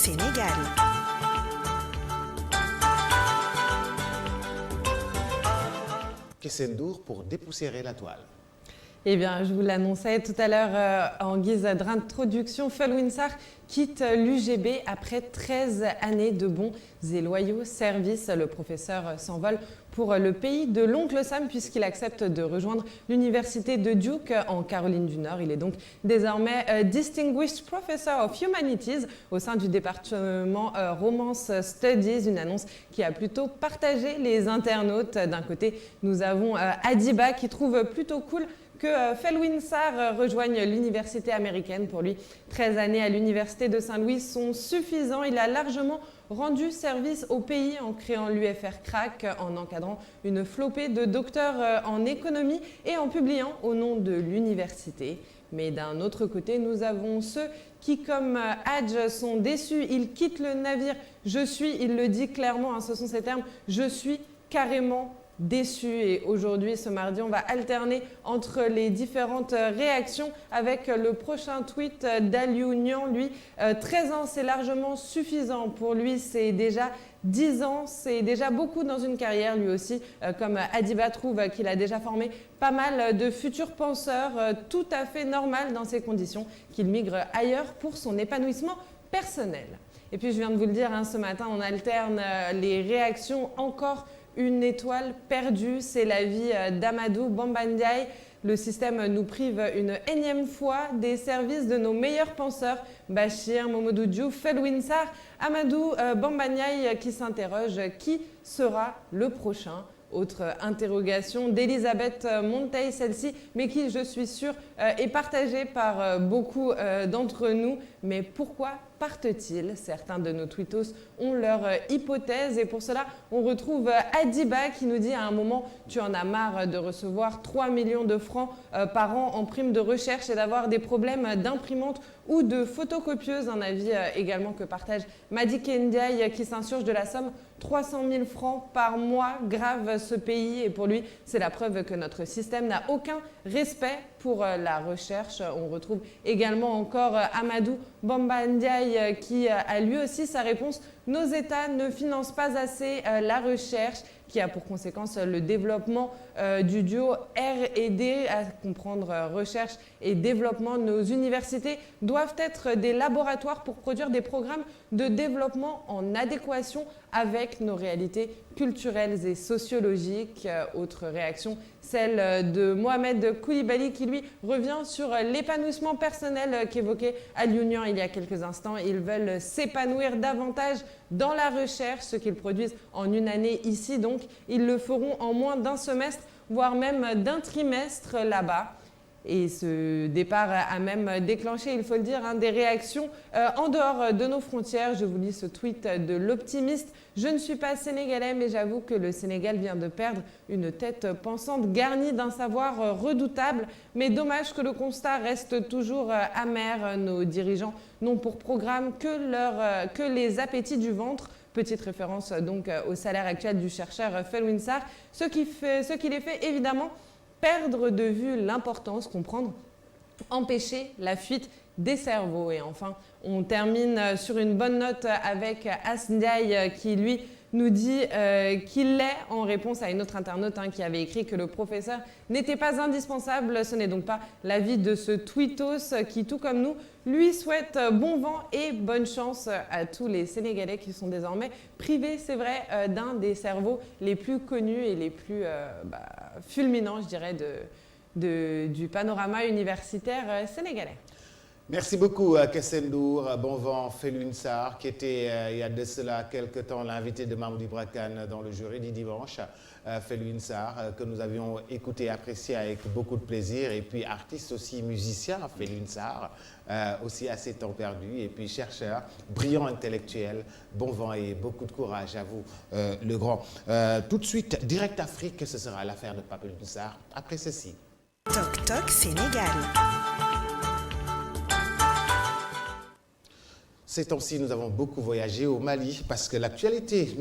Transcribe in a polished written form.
Sénégal. Kessendour pour dépoussiérer la toile. Eh bien, je vous l'annonçais tout à l'heure en guise d'introduction, Felwine Sarr quitte l'UGB après 13 années de bons et loyaux services. Le professeur s'envole pour le pays de l'oncle Sam puisqu'il accepte de rejoindre l'université de Duke en Caroline du Nord. Il est donc désormais Distinguished Professor of Humanities au sein du département Romance Studies, une annonce qui a plutôt partagé les internautes. D'un côté, nous avons Adiba qui trouve plutôt cool que Felwine Sarr rejoigne l'université américaine. Pour lui, 13 années à l'université de Saint-Louis sont suffisants. Il a largement rendu service au pays en créant l'UFR Crac, en encadrant une flopée de docteurs en économie et en publiant au nom de l'université. Mais d'un autre côté, nous avons ceux qui, comme Hadj, sont déçus. Il quitte le navire. Il le dit clairement, hein, ce sont ces termes, je suis carrément déçu. Et aujourd'hui, ce mardi, on va alterner entre les différentes réactions avec le prochain tweet d'Aliou Niang. Lui, 13 ans, c'est largement suffisant. Pour lui, c'est déjà 10 ans, c'est déjà beaucoup dans une carrière. Lui aussi, comme Adiba trouve qu'il a déjà formé pas mal de futurs penseurs, tout à fait normal dans ces conditions qu'il migre ailleurs pour son épanouissement personnel. Et puis, je viens de vous le dire, hein, ce matin, on alterne les réactions. Encore une étoile perdue, c'est la vie d'Amadou Bamba Ndiaye. Le système nous prive une énième fois des services de nos meilleurs penseurs, Bachir, Mamadou Diouf, Felwine Sarr, Amadou Bamba Ndiaye qui s'interroge, qui sera le prochain? Autre interrogation d'Elisabeth Monteil, celle-ci, mais qui, je suis sûre, est partagée par beaucoup d'entre nous. Mais pourquoi partent-ils? Certains de nos tweetos ont leur hypothèse et pour cela, on retrouve Adiba qui nous dit à un moment « Tu en as marre de recevoir 3 millions de francs par an en prime de recherche et d'avoir des problèmes d'imprimante ou de photocopieuse ». Un avis également que partage Madi Kendiaï qui s'insurge de la somme 300 000 francs par mois. Grave ce pays et pour lui, c'est la preuve que notre système n'a aucun respect pour la recherche. On retrouve également encore Amadou Bamba Ndiaye qui a lui aussi sa réponse. Nos États ne financent pas assez la recherche qui a pour conséquence le développement du duo R&D, à comprendre recherche et développement. Nos universités doivent être des laboratoires pour produire des programmes de développement en adéquation avec nos réalités culturelles et sociologiques. Autre réaction, celle de Mohamed Koulibaly qui lui revient sur l'épanouissement personnel qu'évoquait Aliou Niang il y a quelques instants. Ils veulent s'épanouir davantage dans la recherche, ce qu'ils produisent en une année ici, donc ils le feront en moins d'un semestre, voire même d'un trimestre là-bas. Et ce départ a même déclenché, il faut le dire, des réactions en dehors de nos frontières. Je vous lis ce tweet de l'optimiste. « Je ne suis pas sénégalais, mais j'avoue que le Sénégal vient de perdre une tête pensante garnie d'un savoir redoutable. Mais dommage que le constat reste toujours amer. Nos dirigeants n'ont pour programme que les appétits du ventre. » Petite référence donc au salaire actuel du chercheur Felwine Sarr, ce qui les fait évidemment perdre de vue l'importance, comprendre, empêcher la fuite des cerveaux. Et enfin, on termine sur une bonne note avec Asndiaï qui, lui, nous dit qu'il l'est en réponse à une autre internaute qui avait écrit que le professeur n'était pas indispensable. Ce n'est donc pas l'avis de ce tweetos qui, tout comme nous, lui souhaite bon vent et bonne chance à tous les Sénégalais qui sont désormais privés, c'est vrai, d'un des cerveaux les plus connus et les plus fulminants, je dirais, du panorama universitaire sénégalais. Merci beaucoup Kessendour. Bon vent Felwine Sarr qui était il y a de cela quelques temps l'invité de Mamoudou Ibra Kane dans le jury du dimanche. Felwine Sarr que nous avions écouté et apprécié avec beaucoup de plaisir et puis artiste aussi musicien Felwine Sarr aussi à ses temps perdus et puis chercheur, brillant intellectuel, bon vent et beaucoup de courage à vous le grand. Tout de suite, Direct Afrique, ce sera l'affaire de Felwine Sarr après ceci. Toc Toc Sénégal. Ces temps-ci, nous avons beaucoup voyagé au Mali parce que l'actualité